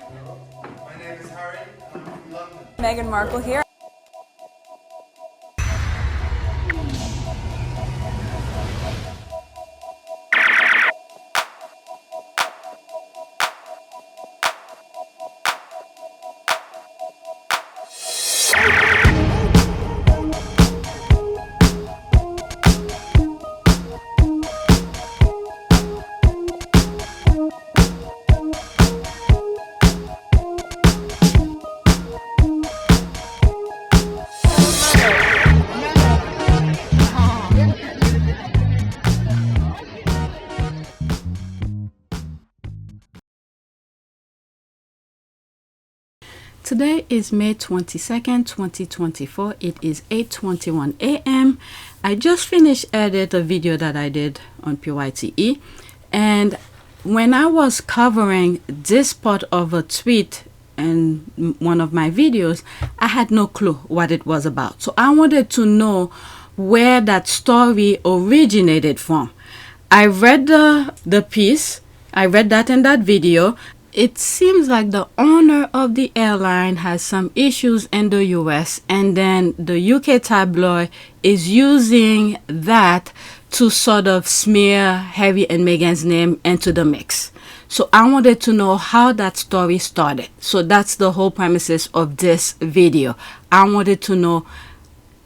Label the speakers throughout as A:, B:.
A: My name is Harry, and I'm from London.
B: Meghan Markle here.
C: Today is May 22nd, 2024. It is 8:21 a.m. I just finished edit a video that I did on PYTE, and when I was covering this part of a tweet in one of my videos, I had no clue what it was about. So I wanted to know where that story originated from. I read the piece. I read that in that video. It seems like the owner of the airline has some issues in the US, and then the UK tabloid is using that to sort of smear Harry and Meghan's name into the mix. So I wanted to know how that story started. So that's the whole premises of this video. I wanted to know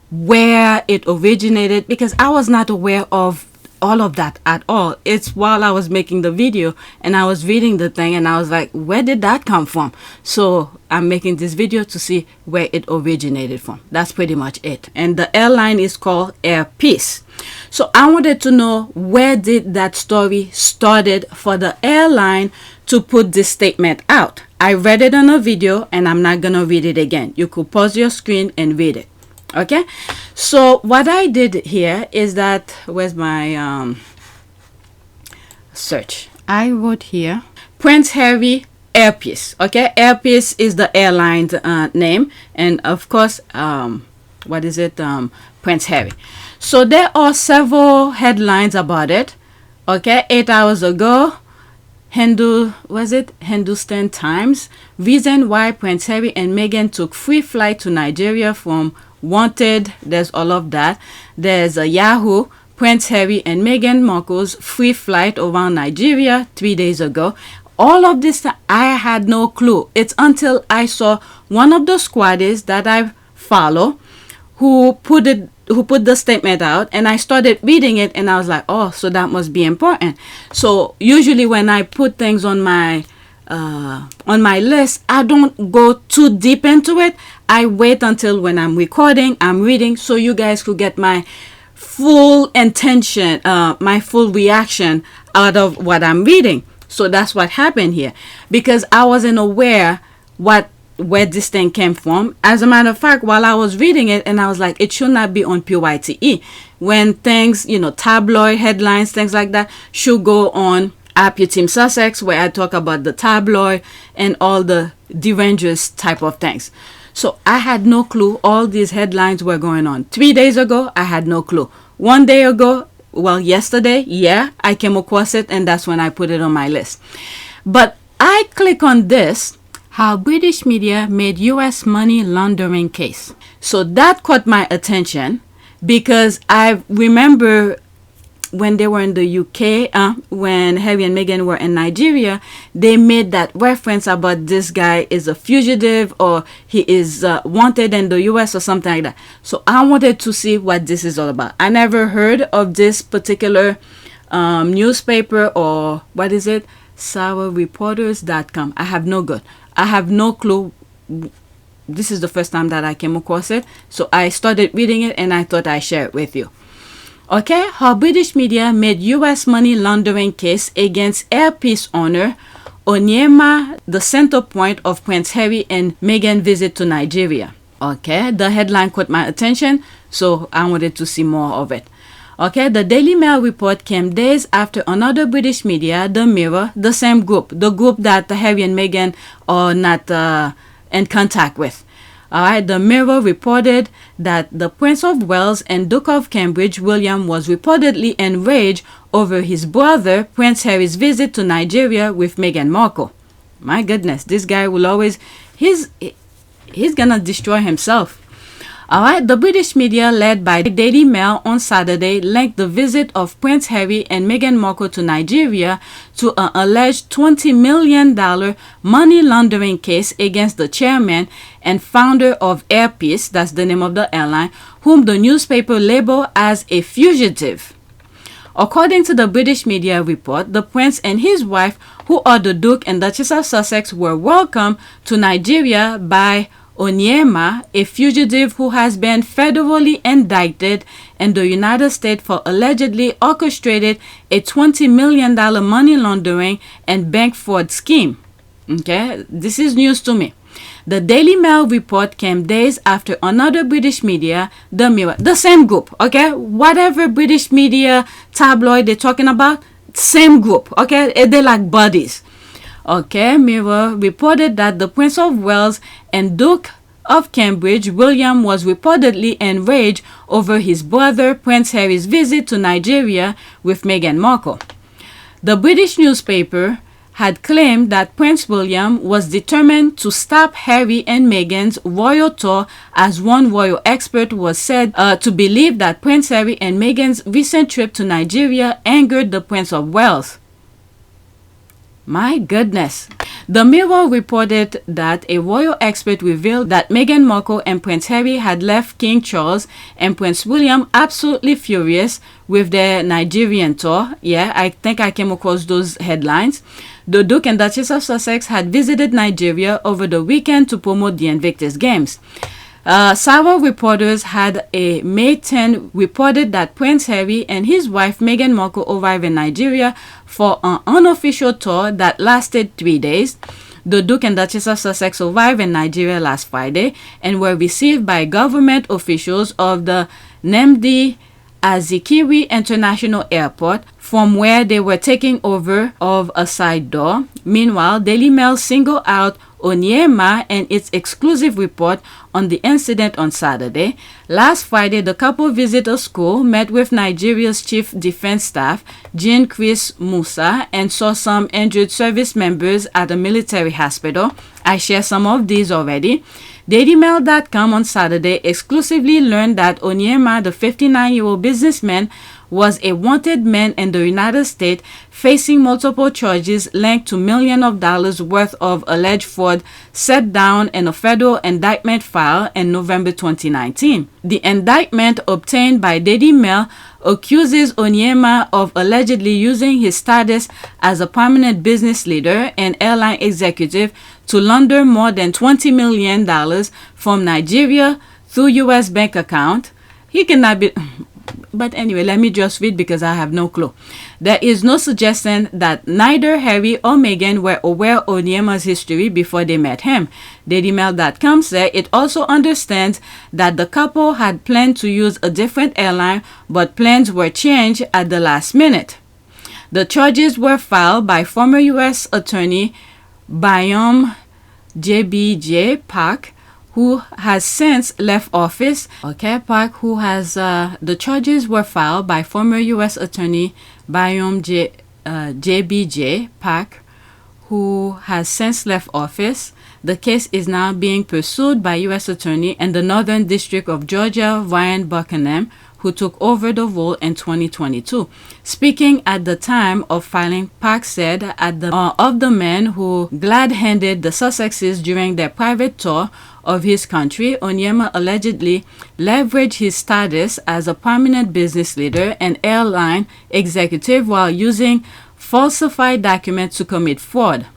C: where it originated, because I was not aware of all of that at all. It's while I was making the video and I was reading the thing and I was like, where did that come from? So I'm making this video to see where it originated from. That's pretty much it. And the airline is called Air Peace. So I wanted to know, where did that story started for the airline to put this statement out? I read it on a video and I'm not gonna read it again. You could pause your screen and read it. Okay, so what I did here is that, where's my search? I wrote here Prince Harry Air Peace. Okay, Air Peace is the airline's name, and of course, what is it? Prince Harry. So there are several headlines about it. Okay, 8 hours ago, Hindustan Times, reason why Prince Harry and Meghan took free flight to Nigeria from Wanted. There's all of that. There's a Yahoo, Prince Harry and Meghan Markle's free flight around Nigeria 3 days ago. All of this, I had no clue. It's until I saw one of the squaddies that I follow who put the statement out, and I started reading it and I was like, oh, so that must be important. So usually when I put things on my list, I don't go too deep into it. I wait until when I'm recording, I'm reading, so you guys could get my full intention, my full reaction out of what I'm reading. So that's what happened here, because I wasn't aware where this thing came from. As a matter of fact, while I was reading it, and I was like, it should not be on PYTE. When things, tabloid headlines, things like that, should go on APTS Sussex, where I talk about the tabloid and all the deranged type of things. So I had no clue all these headlines were going on. 3 days ago, I had no clue. 1 day ago, well, yesterday, yeah, I came across it, and that's when I put it on my list. But I click on this, how British media made US money laundering case. So that caught my attention, because I remember when they were in the UK, when Harry and Meghan were in Nigeria, they made that reference about this guy is a fugitive, or he is wanted in the US or something like that. So I wanted to see what this is all about. I never heard of this particular newspaper, or what is it? sourreporters.com. I have no clue. This is the first time that I came across it. So I started reading it and I thought I'd share it with you. Okay, how British media made US money laundering case against Air Peace owner Onyema, the Centerpoint of Prince Harry and Meghan visit to Nigeria. Okay, the headline caught my attention, so I wanted to see more of it. Okay, the Daily Mail report came days after another British media, The Mirror, the same group, the group that Harry and Meghan are not in contact with. Alright, the Mirror reported that the Prince of Wales and Duke of Cambridge William was reportedly enraged over his brother Prince Harry's visit to Nigeria with Meghan Markle. My goodness, this guy will always, he's gonna destroy himself. Alright, the British media led by Daily Mail on Saturday linked the visit of Prince Harry and Meghan Markle to Nigeria to an alleged $20 million money laundering case against the chairman and founder of APTS, that's the name of the airline, whom the newspaper labeled as a fugitive. According to the British media report, the prince and his wife, who are the Duke and Duchess of Sussex, were welcomed to Nigeria by Onyema, a fugitive who has been federally indicted in the United States for allegedly orchestrated a $20 million money laundering and bank fraud scheme. Okay, this is news to me. The Daily Mail report came days after another British media, the Mirror, the same group, okay? Whatever British media tabloid they're talking about, same group, okay? They're like buddies. Okay, Mirror reported that the Prince of Wales and Duke of Cambridge, William, was reportedly enraged over his brother Prince Harry's visit to Nigeria with Meghan Markle. The British newspaper had claimed that Prince William was determined to stop Harry and Meghan's royal tour, as one royal expert was said to believe that Prince Harry and Meghan's recent trip to Nigeria angered the Prince of Wales. My goodness. The Mirror reported that a royal expert revealed that Meghan Markle and Prince Harry had left King Charles and Prince William absolutely furious with their Nigerian tour. Yeah, I think I came across those headlines. The Duke and Duchess of Sussex had visited Nigeria over the weekend to promote the Invictus Games. Several reporters had a May 10 reported that Prince Harry and his wife Meghan Markle arrived in Nigeria for an unofficial tour that lasted 3 days. The Duke and Duchess of Sussex arrived in Nigeria last Friday and were received by government officials of the Nnamdi Azikiwe International Airport, from where they were taking over of a side door. Meanwhile, Daily Mail singled out Onyema and its exclusive report on the incident on Saturday. Last Friday, the couple visited a school, met with Nigeria's Chief Defense Staff, Jean Chris Musa, and saw some injured service members at a military hospital. I shared some of these already. DailyMail.com on Saturday exclusively learned that Onyema, the 59-year-old businessman, was a wanted man in the United States facing multiple charges linked to millions of dollars worth of alleged fraud set down in a federal indictment filed in November 2019. The indictment obtained by Daily Mail accuses Onyema of allegedly using his status as a prominent business leader and airline executive to launder more than $20 million from Nigeria through U.S. bank account. He cannot be... But anyway, let me just read because I have no clue. There is no suggestion that neither Harry or Meghan were aware of Onyema's history before they met him. DailyMail.com said it also understands that the couple had planned to use a different airline, but plans were changed at the last minute. The charges were filed by former U.S. Attorney Byom JBJ Park, who has since left office. Okay, Park, who has the charges were filed by former U.S. Attorney Byom JBJ Park, who has since left office. The case is now being pursued by U.S. Attorney in the Northern District of Georgia, Ryan Buchanan, who took over the role in 2022. Speaking at the time of filing, Park said of the men who glad-handed the Sussexes during their private tour of his country, Onyema allegedly leveraged his status as a prominent business leader and airline executive while using falsified documents to commit fraud.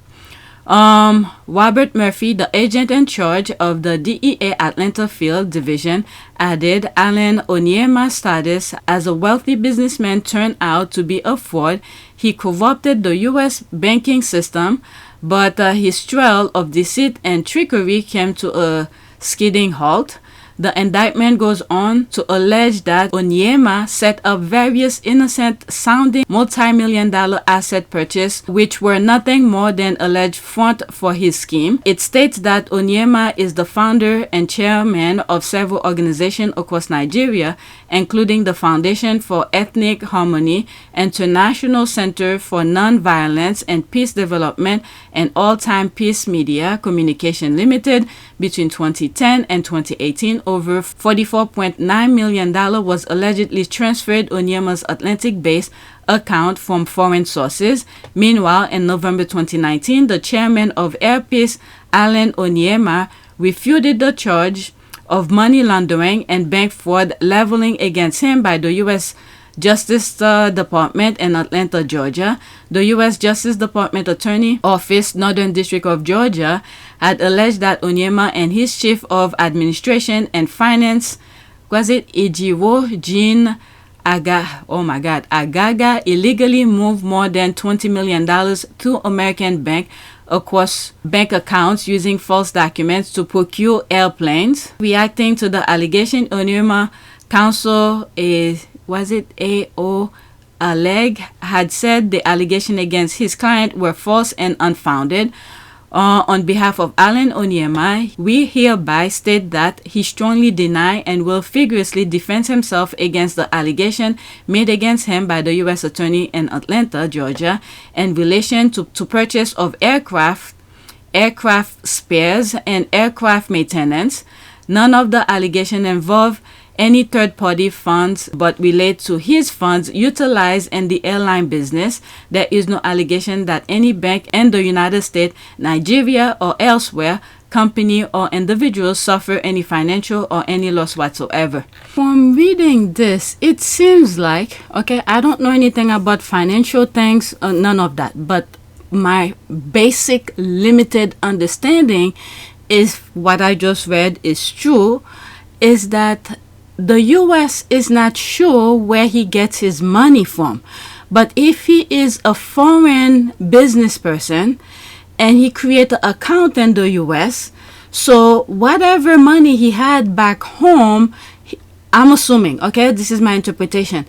C: Robert Murphy, the agent in charge of the DEA Atlanta Field Division, added Alan Onyema's status as a wealthy businessman turned out to be a fraud. He corrupted the U.S. banking system, but his trail of deceit and trickery came to a skidding halt. The indictment goes on to allege that Onyema set up various innocent-sounding multi-million-dollar asset purchases, which were nothing more than alleged front for his scheme. It states that Onyema is the founder and chairman of several organizations across Nigeria including the Foundation for Ethnic Harmony, International Center for Nonviolence and Peace Development, and All Time Peace Media Communication Limited. Between 2010 and 2018, over $44.9 million was allegedly transferred Onyema's Atlantic-based account from foreign sources. Meanwhile, in November 2019, the chairman of APTS, Alan Onyema, refuted the charge of money laundering and bank fraud leveling against him by the U.S. Justice Department in Atlanta, Georgia. The U.S. Justice Department Attorney Office, Northern District of Georgia, had alleged that Onyema and his chief of administration and finance, Ejiro Jean Agaga, illegally moved more than $20 million to American bank across bank accounts using false documents to procure airplanes. Reacting to the allegation, Onyema counsel AO Aleg had said the allegation against his client were false and unfounded. On behalf of Alan Onyema, we hereby state that he strongly denies and will vigorously defend himself against the allegation made against him by the U.S. Attorney in Atlanta, Georgia, in relation to purchase of aircraft spares, and aircraft maintenance. None of the allegations involve any third-party funds but relate to his funds utilized in the airline business. There is no allegation that any bank in the United States, Nigeria, or elsewhere, company or individual suffer any financial or any loss whatsoever. From reading this, it seems like, okay, I don't know anything about financial things, none of that, but my basic limited understanding is what I just read is true, is that the U.S. is not sure where he gets his money from. But if he is a foreign business person and he created an account in the U.S., so whatever money he had back home, I'm assuming, okay, this is my interpretation,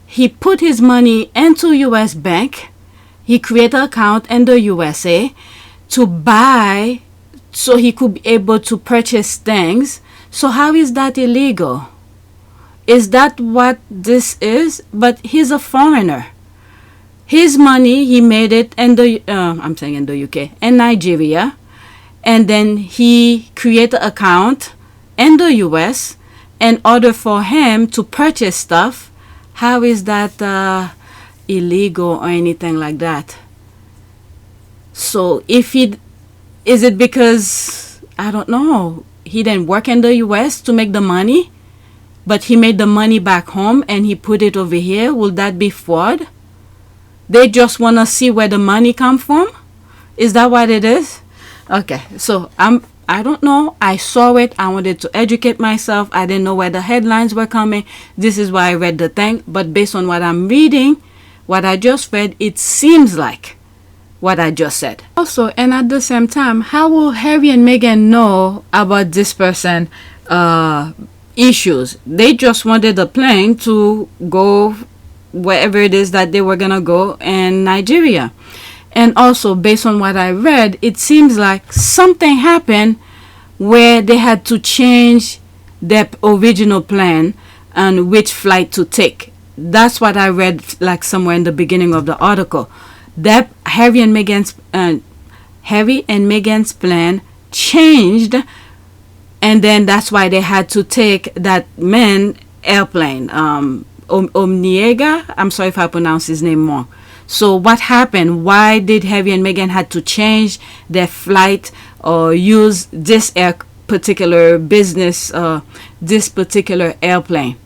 C: he put his money into U.S. bank, he created an account in the USA to buy, so he could be able to purchase things. So how is that illegal? Is that what this is? But he's a foreigner. His money, he made it in the, I'm saying in the UK, in Nigeria. And then he created an account in the US in order for him to purchase stuff. How is that illegal or anything like that? So if he, is it because, I don't know, he didn't work in the US to make the money? But he made the money back home and he put it over here. Will that be fraud? They just want to see where the money come from? Is that what it is? Okay, so I don't know. I saw it. I wanted to educate myself. I didn't know where the headlines were coming. This is why I read the thing. But based on what I'm reading, what I just read, it seems like what I just said. Also, and at the same time, how will Harry and Meghan know about this person issues? They just wanted a plane to go wherever it is that they were gonna go in Nigeria. And also, based on what I read, it seems like something happened where they had to change their original plan and which flight to take. That's what I read, like somewhere in the beginning of the article. That Harry and Meghan's plan changed. And then that's why they had to take that man airplane, Onyema. I'm sorry if I pronounce his name wrong. So what happened? Why did Harry and Meghan had to change their flight or use this particular business, this particular airplane?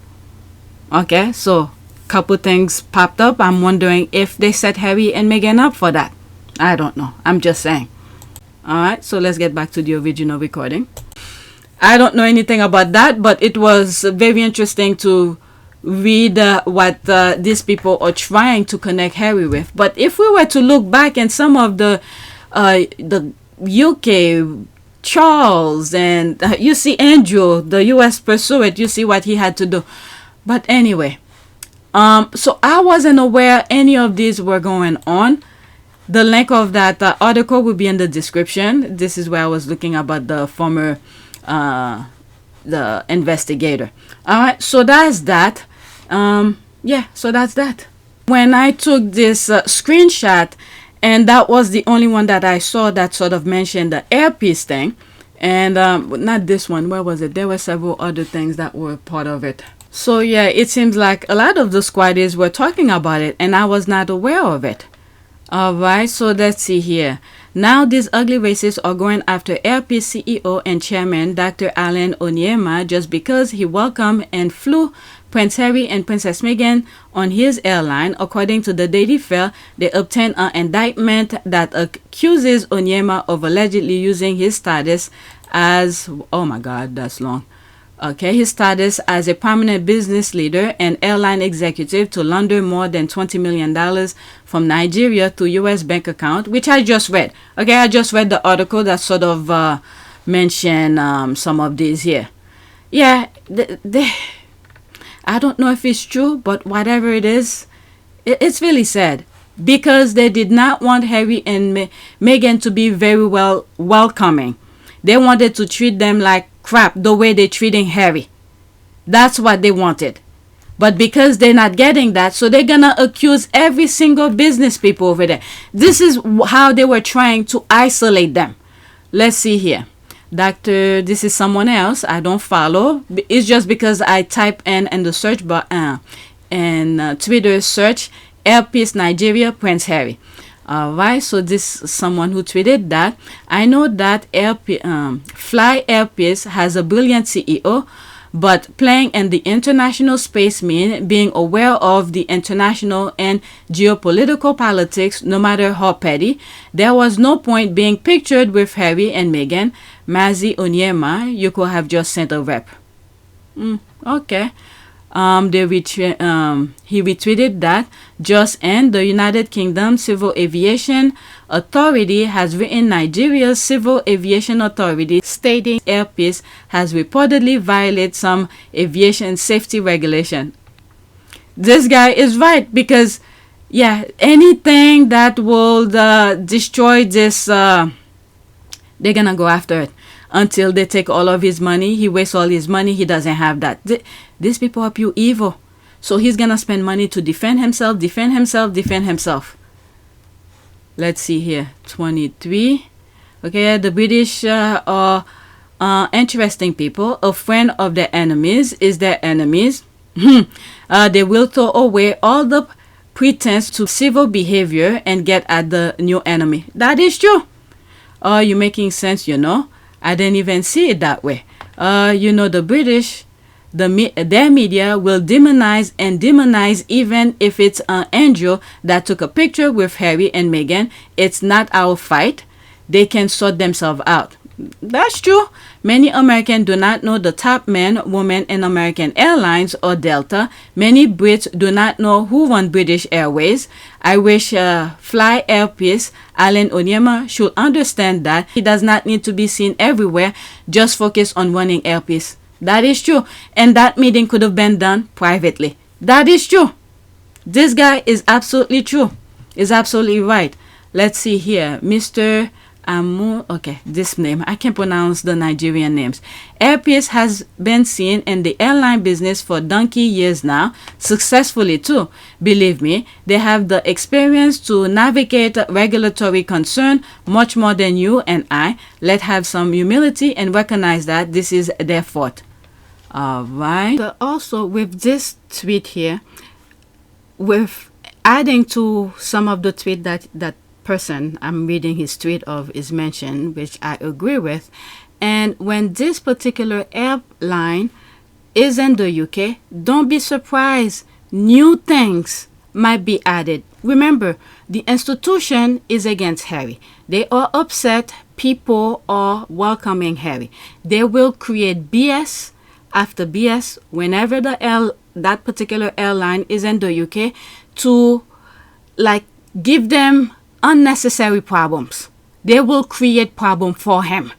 C: Okay, so couple things popped up. I'm wondering if they set Harry and Meghan up for that. I don't know. I'm just saying. All right, so let's get back to the original recording. I don't know anything about that, but it was very interesting to read what these people are trying to connect Harry with. But if we were to look back in some of the UK, Charles, and you see Andrew, the US pursuit, you see what he had to do. But anyway, so I wasn't aware any of these were going on. The link of that article will be in the description. This is where I was looking about the former the investigator. All right, so that's that. Yeah, so that's that. When I took this screenshot, and that was the only one that I saw that sort of mentioned the earpiece thing, and not this one. Where was it? There were several other things that were part of it. So yeah, it seems like a lot of the squaddies were talking about it, and I was not aware of it. All right, so let's see here. Now these ugly racists are going after Airpeace CEO and chairman Dr. Alan Onyema just because he welcomed and flew Prince Harry and Princess Meghan on his airline. According to the Daily Fair, they obtained an indictment that accuses Onyema of allegedly using his status as, oh my god, that's long. Okay, his status as a prominent business leader and airline executive to launder more than $20 million from Nigeria to U.S. bank account, which I just read. Okay, I just read the article that sort of mentioned some of these here. Yeah, I don't know if it's true, but whatever it is, it's really sad. Because they did not want Harry and Meghan to be very welcoming. They wanted to treat them like crap the way they're treating Harry. That's what they wanted. But because they're not getting that, so they're gonna accuse every single business people over there. This is how they were trying to isolate them. Let's see here. Doctor, this is someone else I don't follow. It's just because I type in the search bar and Twitter search Airpeace Nigeria Prince Harry. Alright, so this is someone who tweeted that. I know that Fly Airpeace has a brilliant CEO, but playing in the international space means being aware of the international and geopolitical politics, no matter how petty. There was no point being pictured with Harry and Meghan. Mazi Onyema, you could have just sent a rep. Okay. He retweeted that just in the United Kingdom Civil Aviation Authority has written Nigeria's Civil Aviation Authority stating Airpeace has reportedly violated some aviation safety regulation. This guy is right because, yeah, anything that will destroy this, they're gonna go after it. Until they take all of his money, he wastes all his money, he doesn't have that. These people are pure evil. So he's gonna spend money to defend himself. Let's see here, 23. Okay, the British are interesting people. A friend of their enemies is their enemies. They will throw away all the pretense to civil behavior and get at the new enemy. That is true. You're making sense, you know. I didn't even see it that way. You know, the British, their media will demonize even if it's an angel that took a picture with Harry and Meghan. It's not our fight. They can sort themselves out. That's true. Many Americans do not know the top men, women in American Airlines or Delta. Many Brits do not know who run British Airways. I wish Fly Airpeace Alan Onyema should understand that he does not need to be seen everywhere. Just focus on running Airpeace. That is true. And that meeting could have been done privately. That is true. This guy is absolutely true. Is absolutely right. Let's see here. Mr. Okay, this name, I can't pronounce the Nigerian names. Airpeace has been seen in the airline business for donkey years now, successfully too. Believe me, they have the experience to navigate regulatory concern much more than you and I. Let's have some humility and recognize that this is their fault. Alright. So also with this tweet here, with adding to some of the tweet that person I'm reading his tweet of is mentioned, which I agree with. And when this particular airline is in the UK, don't be surprised. New things might be added. Remember, the institution is against Harry. They are upset. People are welcoming Harry. They will create BS after BS whenever that particular airline is in the UK to like give them unnecessary problems. They will create problem for him.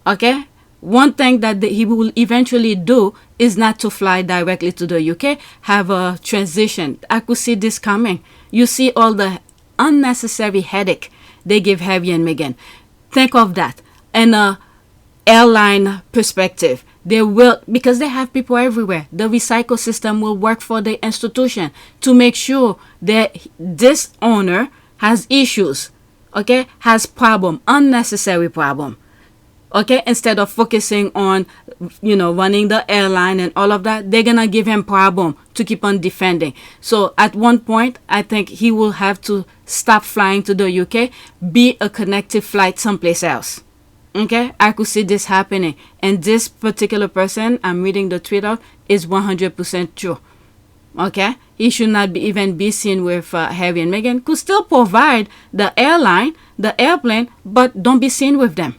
C: Okay? One thing that he will eventually do is not to fly directly to the UK, have a transition. I could see this coming. You see all the unnecessary headache they give Harry and Meghan. Think of that in a airline perspective. They will, because they have people everywhere. The recycle system will work for the institution to make sure that this owner has issues, okay, has problem, unnecessary problem, okay. Instead of focusing on, running the airline and all of that, they're gonna give him problem to keep on defending. So at one point, I think he will have to stop flying to the UK, be a connected flight someplace else. Okay, I could see this happening. And this particular person, I'm reading the tweet out, is 100% true. Okay, he should not even be seen with Harry and Meghan. Could still provide the airline, the airplane, but don't be seen with them.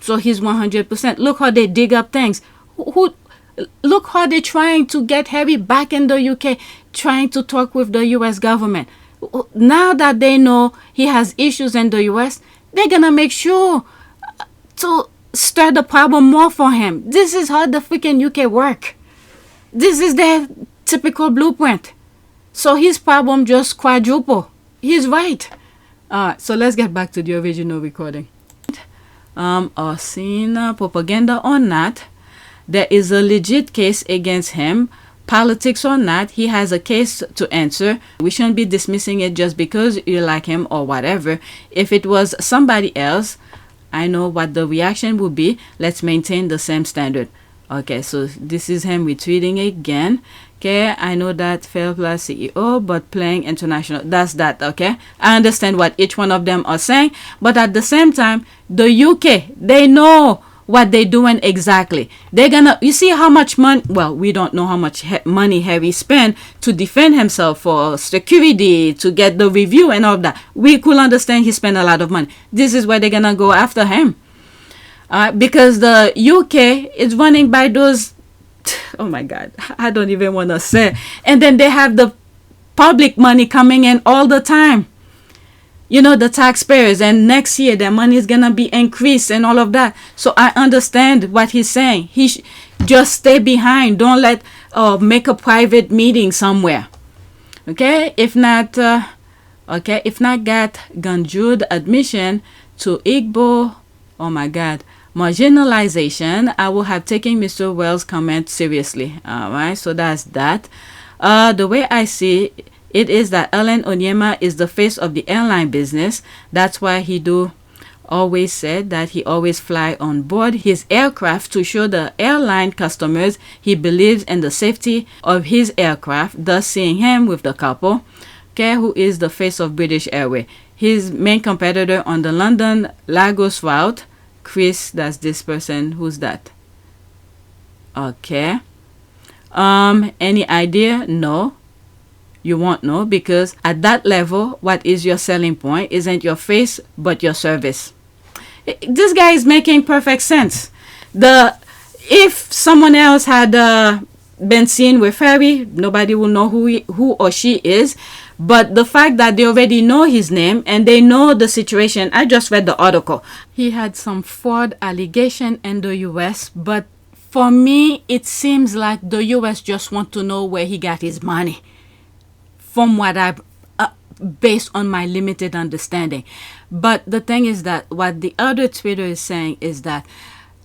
C: So he's 100%. Look how they dig up things. Look how they're trying to get Harry back in the UK, trying to talk with the US government. Now that they know he has issues in the US, they're gonna make sure to stir the problem more for him. This is how the freaking UK work. This is their typical blueprint. So his problem just quadruple. He's right. So let's get back to the original recording. Or seen propaganda or not, there is a legit case against him. Politics or not, he has a case to answer. We shouldn't be dismissing it just because you like him or whatever. If it was somebody else, I know what the reaction would be. Let's maintain the same standard. Okay, so this is him retweeting again. Okay, I know that Fair Plus CEO, but playing international. That's that, okay? I understand what each one of them are saying, but at the same time, the UK, they know what they're doing exactly. They're gonna, you see how much money, well, we don't know how much money Harry spent to defend himself, for security, to get the review and all of that. We could understand he spent a lot of money. This is where they're gonna go after him. Because the UK is running by those, oh my God, I don't even want to say. And then they have the public money coming in all the time. The taxpayers, and next year their money is gonna be increased and all of that. So I understand what he's saying. Just stay behind. Don't let make a private meeting somewhere. Okay, if not get Ganjud admission to Igbo. Oh my God, marginalization. I will have taken Mr. Wells' comment seriously. All right, so that's that. The way I see it is that Onyema is the face of the airline business. That's why he always said that he always fly on board his aircraft to show the airline customers he believes in the safety of his aircraft, thus seeing him with the couple, okay, who is the face of British Airways. His main competitor on the London Lagos route, Chris, that's this person. Who's that? Okay. Any idea? No. You won't know, because at that level, what is your selling point isn't your face, but your service. This guy is making perfect sense. If someone else had been seen with Harry, nobody will know who or she is. But the fact that they already know his name and they know the situation, I just read the article. He had some fraud allegation in the US, but for me, it seems like the US just want to know where he got his money. From what I've, based on my limited understanding. But the thing is that what the other Twitter is saying is that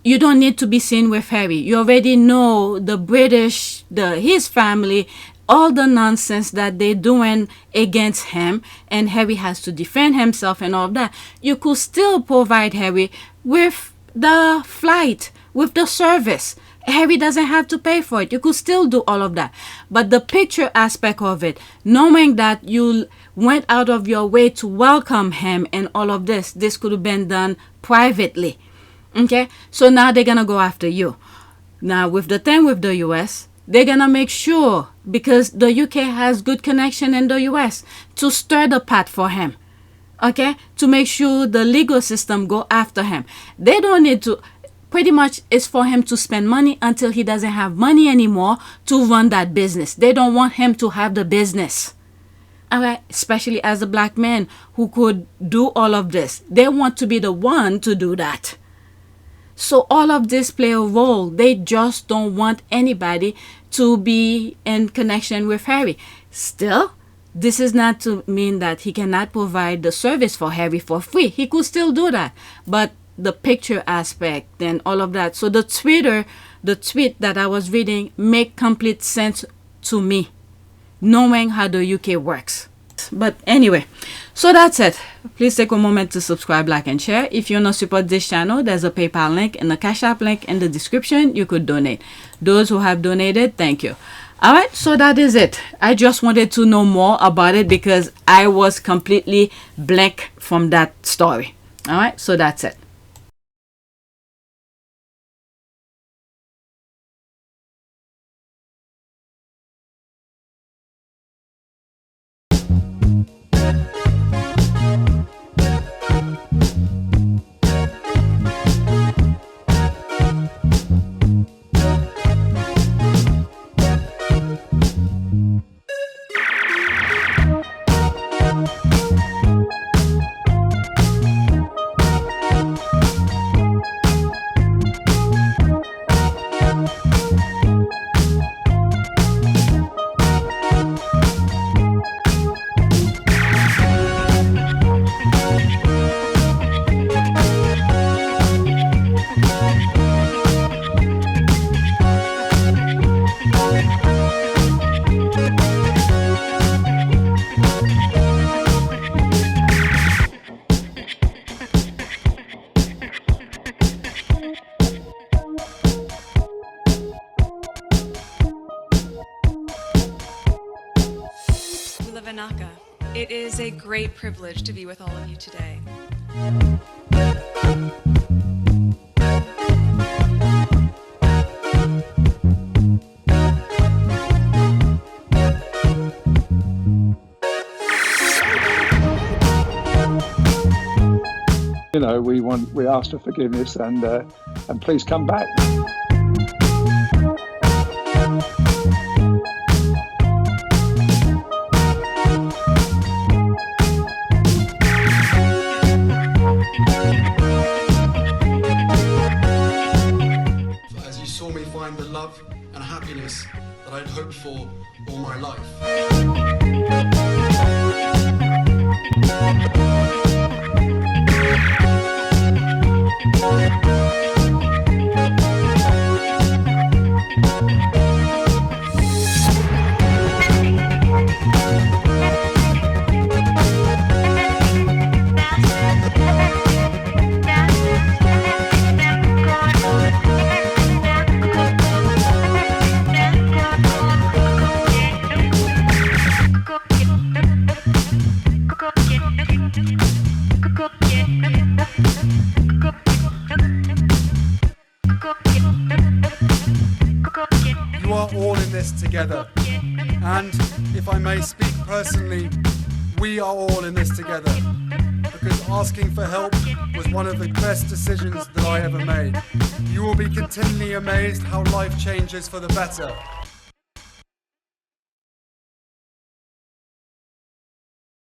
C: you don't need to be seen with Harry. You already know the British, his family, all the nonsense that they're doing against him, and Harry has to defend himself and all of that. You could still provide Harry with the flight, with the service. Harry doesn't have to pay for it. You could still do all of that. But the picture aspect of it, knowing that you went out of your way to welcome him and all of this could have been done privately. Okay? So now they're going to go after you. Now, with the thing with the US, they're going to make sure, because the UK has good connection in the US, to stir the pot for him. Okay? To make sure the legal system go after him. They don't need to... Pretty much it's for him to spend money until he doesn't have money anymore to run that business. They don't want him to have the business. Okay? Especially as a black man who could do all of this. They want to be the one to do that. So all of this play a role. They just don't want anybody to be in connection with Harry. Still, this is not to mean that he cannot provide the service for Harry for free. He could still do that. But the picture aspect and all of that. So the Twitter the tweet that I was reading make complete sense to me, knowing how the UK works. But anyway, so that's it. Please take a moment to subscribe, like, and share. If you want to support this channel, there's a PayPal link and a Cash App link in the description. You could donate. Those who have donated, thank you. All right, so that is it. I just wanted to know more about it because I was completely blank from that story. All right, so that's it.
B: It is a great privilege to be with all of you today.
D: You know, we ask for forgiveness and please come back.
E: As you saw me find the love and happiness that I'd hoped for all my life. You are all in this together, and if I may speak personally, we are all in this together, because asking for help was one of the best decisions that I ever made. You will be continually amazed how life changes for the better.